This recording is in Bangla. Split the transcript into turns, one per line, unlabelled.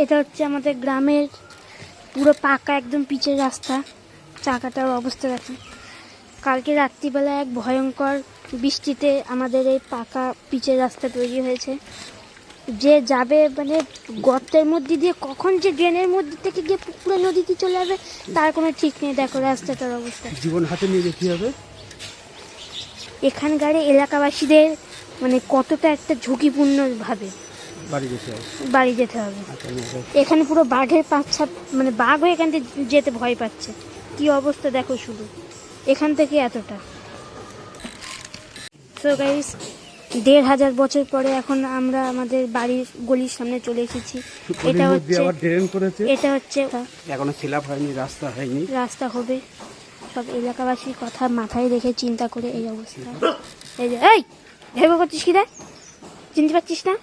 এটা হচ্ছে আমাদের গ্রামের পুরো পাকা একদম পিচের রাস্তা। চাকাটার অবস্থা দেখেন। কালকে রাত্রিবেলা এক ভয়ঙ্কর বৃষ্টিতে আমাদের এই পাকা পিচের রাস্তা তৈরি হয়েছে। যে যাবে মানে গর্তের মধ্যে দিয়ে কখন যে ড্রেনের মধ্যে থেকে গিয়ে পুকুরে নদীতে চলে যাবে তার কোনো ঠিক নেই। দেখো রাস্তাটার অবস্থা।
জীবন হাতে নিয়ে যেতে হবে।
এখানকার এলাকাবাসীদের মানে কতটা একটা ঝুঁকিপূর্ণভাবে বাড়ি যেতে হবে। এখানে পুরো বাঘের পাচ্ছা, মানে বাঘও এখান থেকে যেতে ভয় পাচ্ছে। কি অবস্থা দেখো শুধু এখান থেকে এতটা। সো গাইস, 1500 বছর পরে এখন আমরা আমাদের বাড়ির গলির সামনে চলে এসেছি। এটা হচ্ছে
এখনো ফিল আপ হয়নি, রাস্তা হয়নি, রাস্তা
হবে। সব এলাকাবাসীর কথা মাথায় রেখে চিন্তা করে এই অবস্থা। এই যে এই ভেবে করছিস কি রে, চিনতে পারছিস না?